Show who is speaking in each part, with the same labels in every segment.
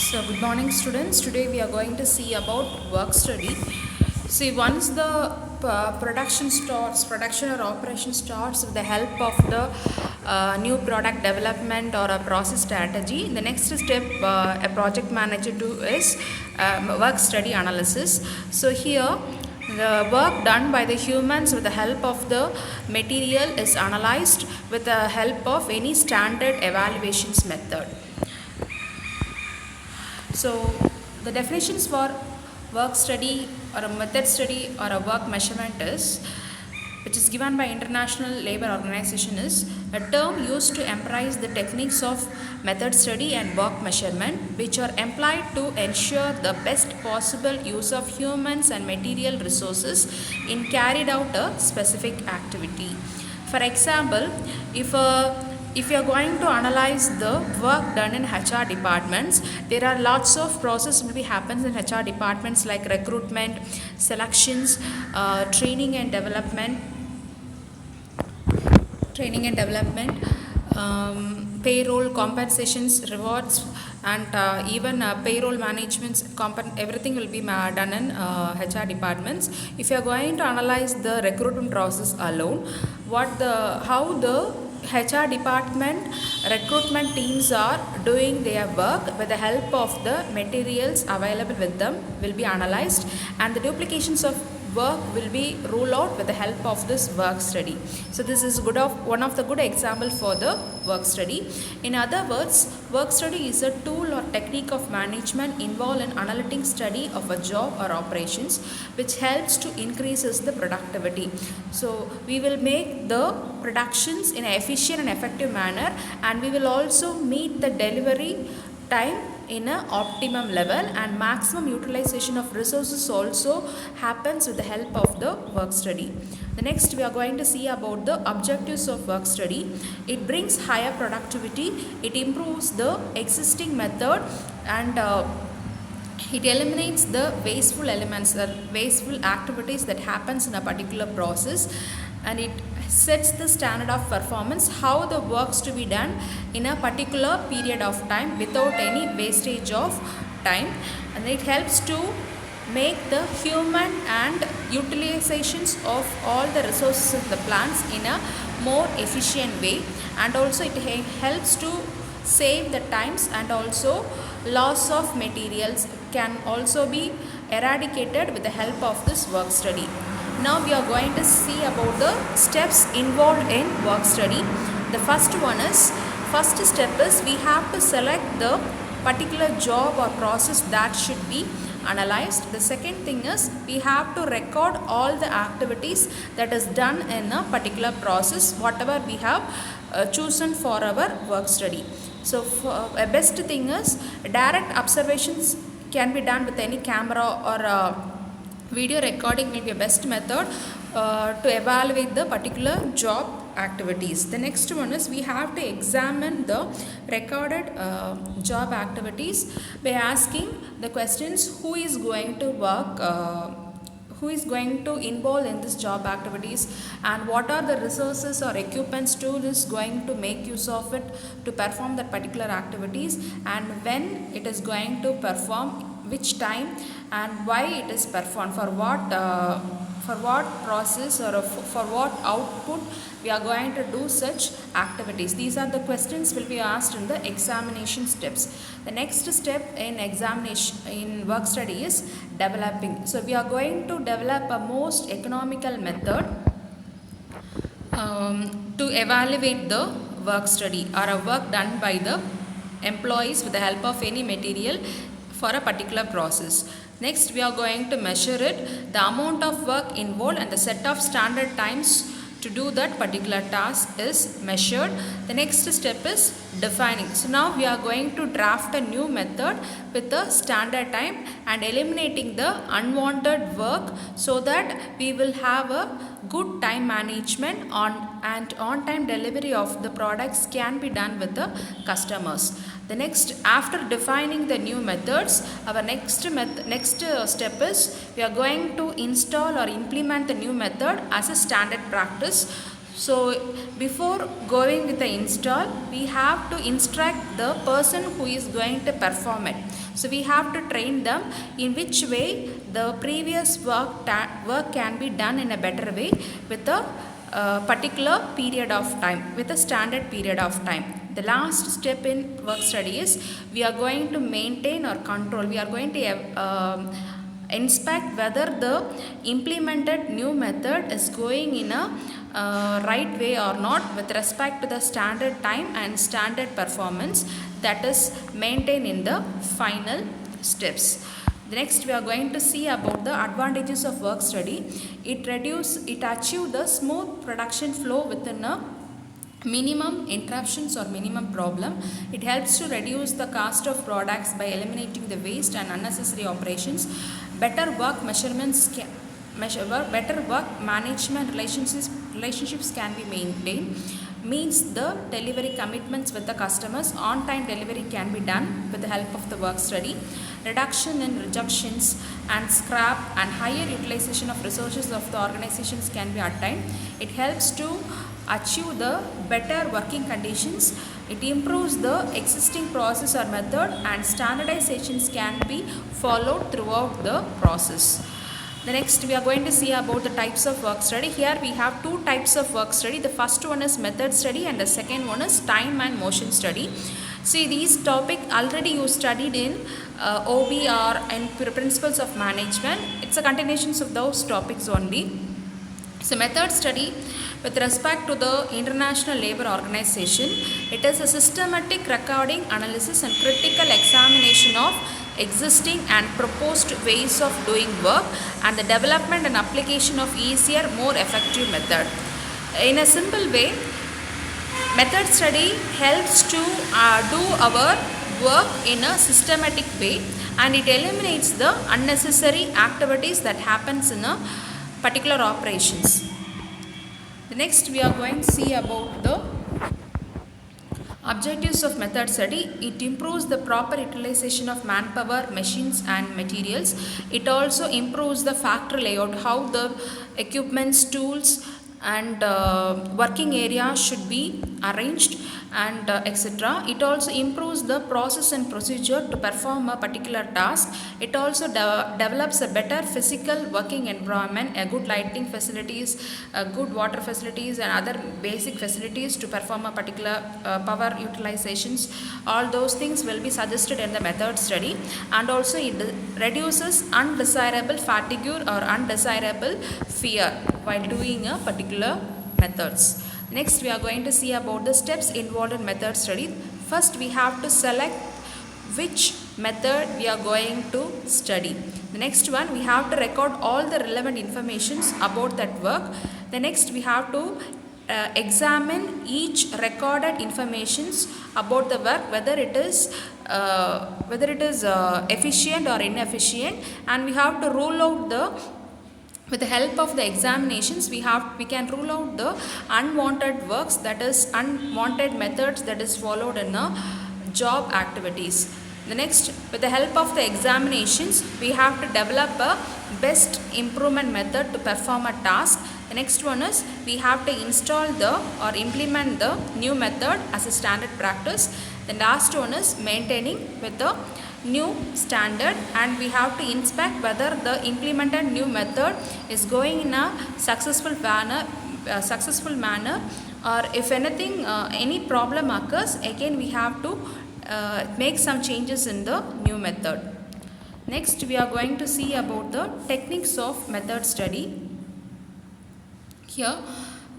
Speaker 1: So, good morning, students. Today we are going to see about work study. See, once the production or operation starts with the help of the new product development or a process strategy, the next step a project manager do is work study analysis. So, here the work done by the humans with the help of the material is analyzed with the help of any standard evaluations method. So, the definitions for work study or a method study or a work measurement is, which is given by International Labour Organization, is a term used to emphasize the techniques of method study and work measurement, which are employed to ensure the best possible use of humans and material resources in carried out a specific activity. For example, if you are going to analyze the work done in HR departments, there are lots of process will be happens in HR departments like recruitment, selections, training and development, payroll, compensations, rewards, and even payroll management. Everything will be done in HR departments. If you are going to analyze the recruitment process alone, how the HR department recruitment teams are doing their work with the help of the materials available with them will be analyzed, and the duplications of work will be ruled out with the help of this work study. So this is one of the good example for the work study. In other words, work study is a tool or technique of management involved in analytic study of a job or operations, which helps to increases the productivity. So we will make the productions in an efficient and effective manner, and we will also meet the delivery time in an optimum level, and maximum utilization of resources also happens with the help of the work study. The next we are going to see about the objectives of work study. It brings higher productivity, it improves the existing method, and it eliminates the wasteful elements, the wasteful activities that happens in a particular process, and it sets the standard of performance, how the works to be done in a particular period of time without any wastage of time, and it helps to make the human and utilizations of all the resources of the plants in a more efficient way, and also it helps to save the times, and also loss of materials can also be eradicated with the help of this work study. Now we are going to see about the steps involved in work study. The first step is we have to select the particular job or process that should be analyzed. The second thing is we have to record all the activities that is done in a particular process, whatever we have chosen for our work study. So a best thing is direct observations can be done with any camera, or video recording will be a best method to evaluate the particular job activities. The next one is we have to examine the recorded job activities by asking the questions: who is going to work, who is going to involve in this job activities, and what are the resources or equipments tool is going to make use of it to perform that particular activities, and when it is going to perform, which time, and why it is performed, for what process or for what output we are going to do such activities. These are the questions will be asked in the examination steps. The next step in examination in work study is developing. So we are going to develop a most economical method to evaluate the work study or a work done by the employees with the help of any material for a particular process. Next we are going to measure it, the amount of work involved, and the set of standard times to do that particular task is measured. The next step is defining. So now we are going to draft a new method with the standard time and eliminating the unwanted work, so that we will have a good time management and on-time delivery of the products can be done with the customers. The next, after defining the new methods, our next step is we are going to install or implement the new method as a standard practice. So before going with the install, we have to instruct the person who is going to perform it. So we have to train them in which way the previous work can be done in a better way with a particular period of time, with a standard period of time. The last step in work study is we are going to maintain or control. We are going to inspect whether the implemented new method is going in a right way or not with respect to the standard time and standard performance that is maintained in the final steps. Next, we are going to see about the advantages of work study. It achieves the smooth production flow within a minimum interruptions or minimum problem. It helps to reduce the cost of products by eliminating the waste and unnecessary operations. Better work better work management relationships can be maintained. Means the delivery commitments with the customers. On-time delivery can be done with the help of the work study. Reduction in rejections and scrap and higher utilization of resources of the organizations can be attained. It helps to achieve the better working conditions. It improves the existing process or method, and standardizations can be followed throughout the process. The next, we are going to see about the types of work study. Here we have two types of work study. The first one is method study and the second one is time and motion study. See, these topic already you studied in OB or in principles of management. It's a continuation of those topics only. So method study with respect to the International Labour Organization, it is a systematic recording, analysis and critical examination of existing and proposed ways of doing work and the development and application of easier, more effective method. In a simple way, method study helps to do our work in a systematic way, and it eliminates the unnecessary activities that happens in a particular operations. The next, we are going to see about the objectives of method study. It improves the proper utilization of manpower, machines and materials. It also improves the factory layout, how the equipments, tools and working area should be arranged and etc. It also improves the process and procedure to perform a particular task. It also develops a better physical working environment, a good lighting facilities, good water facilities and other basic facilities to perform a particular power utilizations. All those things will be suggested in the method study, and also it reduces undesirable fatigue or undesirable fear while doing a particular methods. Next, we are going to see about the steps involved in method study. First, we have to select which method we are going to study. The next one, we have to record all the relevant informations about that work. The next, we have to examine each recorded informations about the work, whether it is efficient or inefficient, and we have to rule out the, with the help of the examinations, we can rule out the unwanted works, that is unwanted methods that is followed in job activities. The next, with the help of the examinations, we have to develop a best improvement method to perform a task. The next one is we have to install or implement the new method as a standard practice. The last one is maintaining with the new standard, and we have to inspect whether the implemented new method is going in a successful manner, or if anything any problem occurs, again we have to make some changes in the new method. Next, we are going to see about the techniques of method study. Here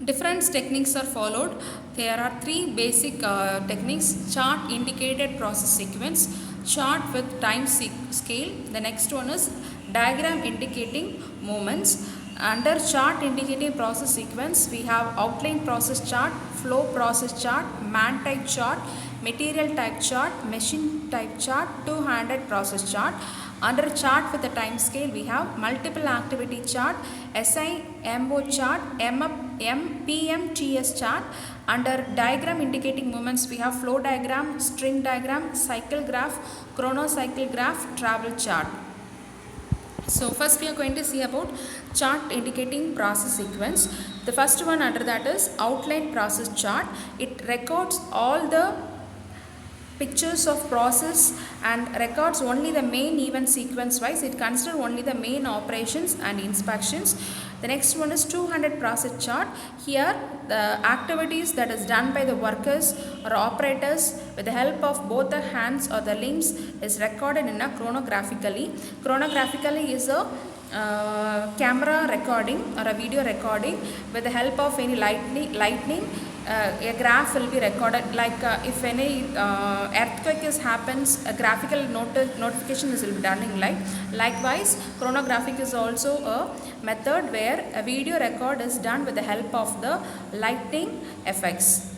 Speaker 1: different techniques are followed. There are three basic techniques: chart, indicated, process sequence, chart with time scale. The next one is diagram indicating movements. Under chart indicating process sequence, we have outline process chart, flow process chart, man type chart, material type chart, machine type chart, two-handed process chart. Under chart with the time scale, we have multiple activity chart, SIMO chart, PMTS chart. Under diagram indicating movements, we have flow diagram, string diagram, cycle graph, chronocycle graph, travel chart. So first we are going to see about chart indicating process sequence. The first one under that is outline process chart. It records all the pictures of process and records only the main event sequence wise. It considers only the main operations and inspections. The next one is 200 process chart. Here the activities that is done by the workers or operators with the help of both the hands or the limbs is recorded in a chronographically. Chronographically is a camera recording or a video recording with the help of any lightning. A graph will be recorded, like if any earthquake happens, a graphical notification will be done in light. Likewise, chronographic is also a method where a video record is done with the help of the lighting effects.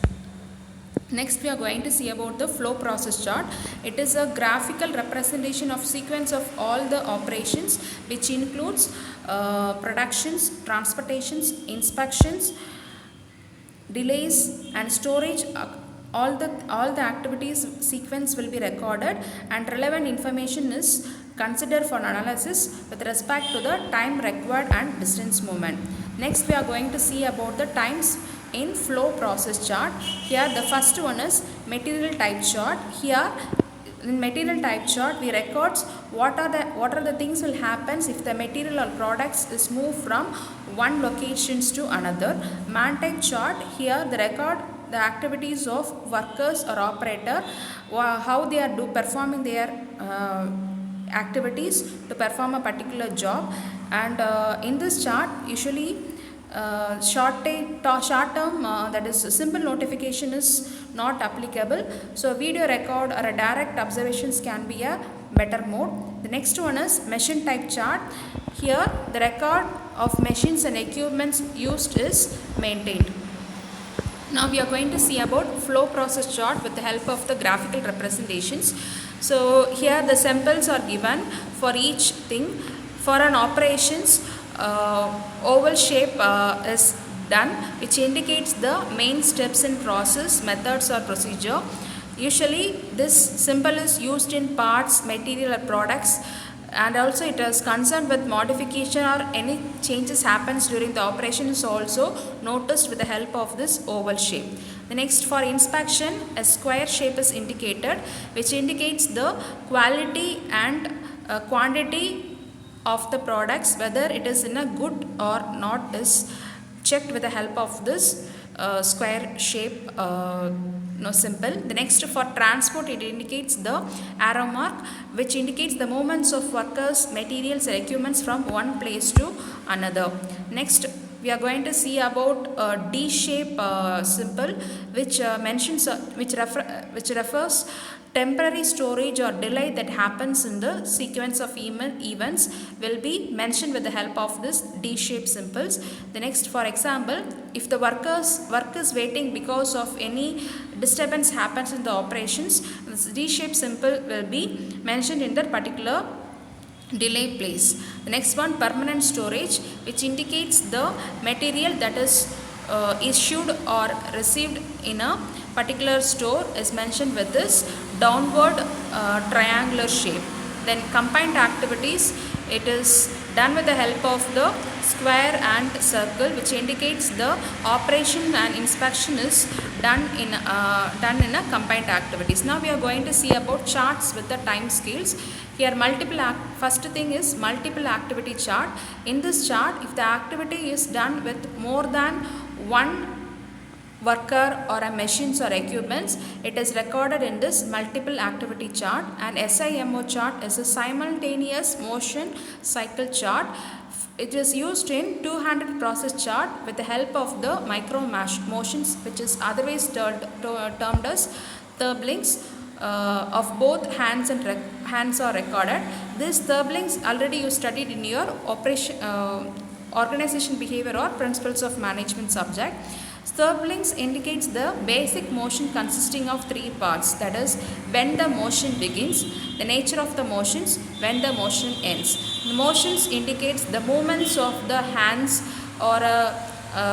Speaker 1: Next we are going to see about the flow process chart. It is a graphical representation of sequence of all the operations, which includes productions, transportations, inspections, delays and storage. All the activities sequence will be recorded and relevant information is considered for analysis with respect to the time required and distance movement. Next we are going to see about the times in flow process chart. Here the first one is material type chart. Here in material type chart we records what are the things will happen if the material or products is moved from one locations to another. Man type chart, here the record the activities of workers or operator, how they are performing their activities to perform a particular job. And in this chart usually short term, that is simple notification is not applicable. So video record or a direct observations can be a better mode. The next one is machine type chart. Here the record of machines and equipments used is maintained. Now we are going to see about flow process chart with the help of the graphical representations. So here the samples are given for each thing. For an operations, oval shape is done, which indicates the main steps in process, methods or procedure. Usually this symbol is used in parts, material or products, and also it is concerned with modification or any changes happens during the operation is also noticed with the help of this oval shape. The next, for inspection, a square shape is indicated, which indicates the quality and quantity of the products, whether it is in a good or not is checked with the help of this square shape symbol. The next, for transport, it indicates the arrow mark, which indicates the movements of workers, materials and equipments from one place to another. Next we are going to see about D shape symbol, which mentions which refers temporary storage or delay that happens in the sequence of events will be mentioned with the help of this D-shaped symbols. The next, for example, if the work is waiting because of any disturbance happens in the operations, this D-shaped symbol will be mentioned in that particular delay place. The next one, permanent storage, which indicates the material that is issued or received in a particular store is mentioned with this downward triangular shape. Then combined activities, it is done with the help of the square and circle, which indicates the operation and inspection is done in a combined activities. Now we are going to see about charts with the time scales. Here first thing is multiple activity chart. In this chart, if the activity is done with more than one worker or a machines or equipments, it is recorded in this multiple activity chart. And SIMO chart is a simultaneous motion cycle chart. It is used in 200 process chart with the help of the micro motions, which is otherwise termed as thurblings of both hands and hands are recorded. These thurblings already you studied in your organization behavior or principles of management subject. Thurblings indicates the basic motion consisting of three parts, that is when the motion begins, the nature of the motions, when the motion ends. The motions indicates the movements of the hands or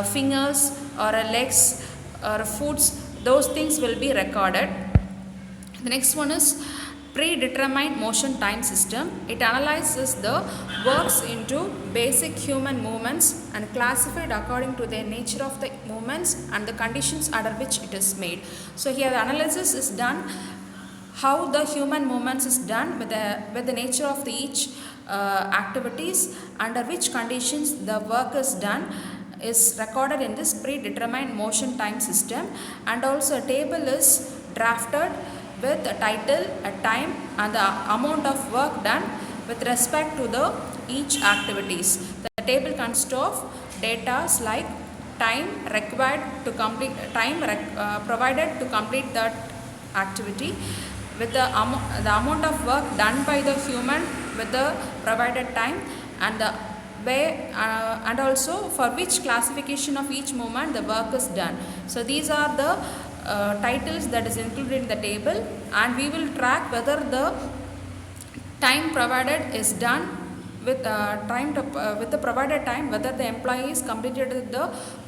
Speaker 1: fingers or legs or foots, those things will be recorded. The next one is predetermined motion time system. It analyzes the works into basic human movements and classified according to the nature of the movements and the conditions under which it is made. So here the analysis is done how the human movements is done with the nature of the each activities, under which conditions the work is done is recorded in this predetermined motion time system, and also a table is drafted with a title, a time and the amount of work done with respect to the each activities. The table consists of data like time required to complete provided to complete that activity, with the amount of work done by the human with the provided time, and the way and also for which classification of each movement the work is done. So these are the titles that is included in the table, and we will track whether the time provided is done with with the provided time, whether the employee is completed the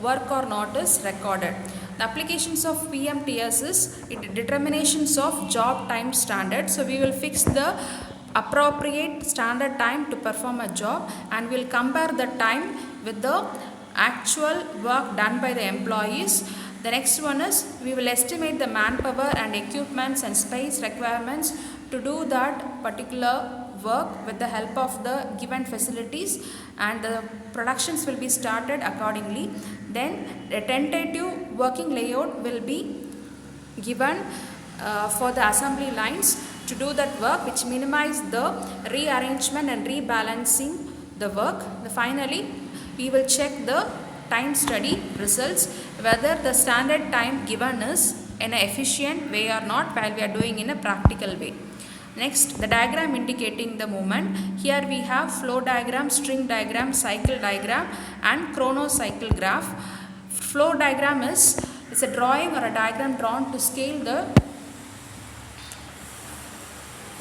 Speaker 1: work or not is recorded. The applications of PMTS is determinations of job time standard. So we will fix the appropriate standard time to perform a job, and we will compare the time with the actual work done by the employees. The next one is we will estimate the manpower and equipments and space requirements to do that particular work with the help of the given facilities, and the productions will be started accordingly. Then a tentative working layout will be given for the assembly lines to do that work, which minimize the rearrangement and rebalancing the work. Finally, we will check the time study results, whether the standard time given is in an efficient way or not while we are doing in a practical way. Next, the diagram indicating the movement. Here we have flow diagram, string diagram, cycle diagram and chronocycle graph. Flow diagram is a drawing or a diagram drawn to scale the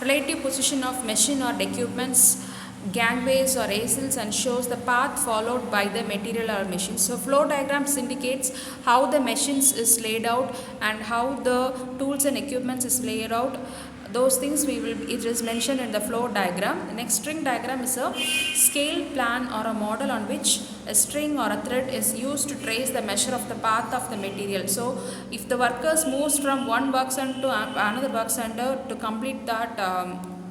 Speaker 1: relative position of machine or equipments, gangways or axles, and shows the path followed by the material or machine. So flow diagrams indicates how the machines is laid out and how the tools and equipments is laid out. Those things it is mentioned in the flow diagram. The next, string diagram is a scale plan or a model on which a string or a thread is used to trace the measure of the path of the material. So if the workers moves from one work center to another work center to complete that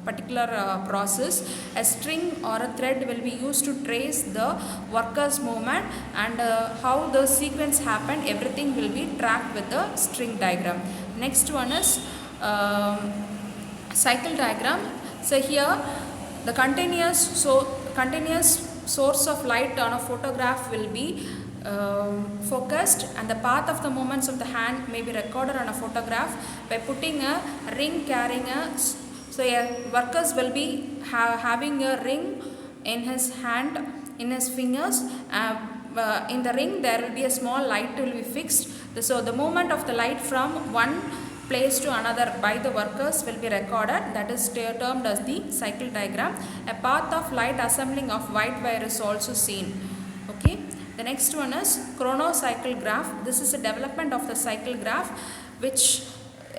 Speaker 1: particular process, a string or a thread will be used to trace the workers movement, and how the sequence happened, everything will be tracked with the string diagram. Next one is cycle diagram. So here the continuous source of light on a photograph will be focused, and the path of the movements of the hand may be recorded on a photograph by putting a ring carrying a. So workers will be having a ring in his hand, in his fingers. In the ring there will be a small light will be fixed. So the movement of the light from one place to another by the workers will be recorded. That is termed as the cycle diagram. A path of light assembling of white wire is also seen. Okay. The next one is chronocycle graph. This is a development of the cycle graph which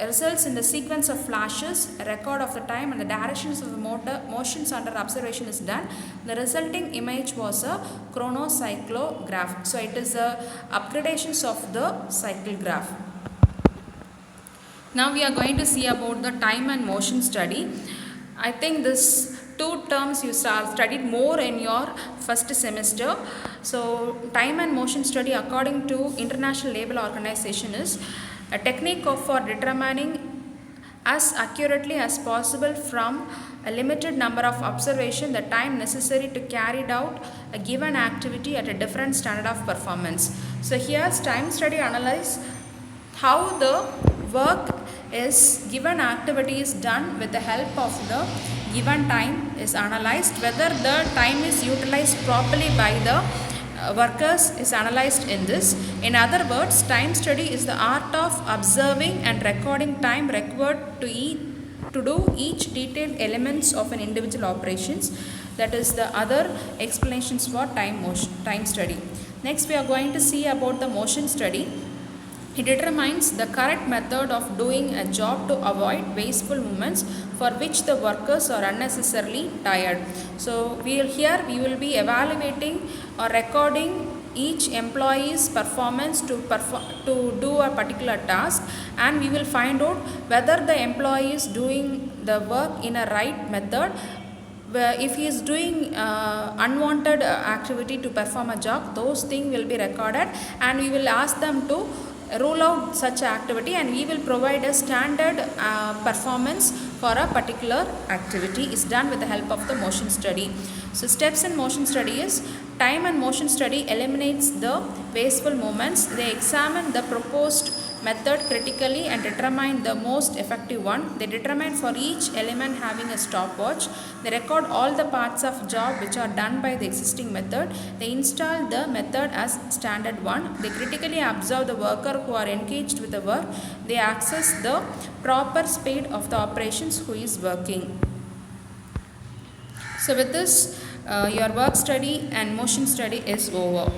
Speaker 1: results in the sequence of flashes, a record of the time and the directions of the motions under observation is done. The resulting image was a chronocyclograph. So it is a upgradations of the cycle graph. Now we are going to see about the time and motion study. I think this two terms you studied more in your first semester. So time and motion study according to International Labour Organization is a technique for determining as accurately as possible from a limited number of observation the time necessary to carry out a given activity at a different standard of performance. So here's time study analyze how the work is given activity is done with the help of the given time is analyzed, whether the time is utilized properly by the workers is analyzed in this. In other words, time study is the art of observing and recording time required to do each detailed elements of an individual operations. That is the other explanations for time study. Next we are going to see about the motion study. It determines the correct method of doing a job to avoid wasteful movements for which the workers are unnecessarily tired. So we will be evaluating or recording each employee's performance to do a particular task, and we will find out whether the employee is doing the work in a right method. If he is doing unwanted activity to perform a job, those things will be recorded, and we will ask them to rule out such activity, and we will provide a standard performance for a particular activity is done with the help of the motion study. So steps in motion study is: time and motion study eliminates the wasteful movements. They examine the proposed method critically and determine the most effective one. They determine for each element having a stopwatch. They record all the parts of job which are done by the existing method. They install the method as standard one. They critically observe the worker who are engaged with the work. They access the proper speed of the operations who is working. So with this, your work study and motion study is over.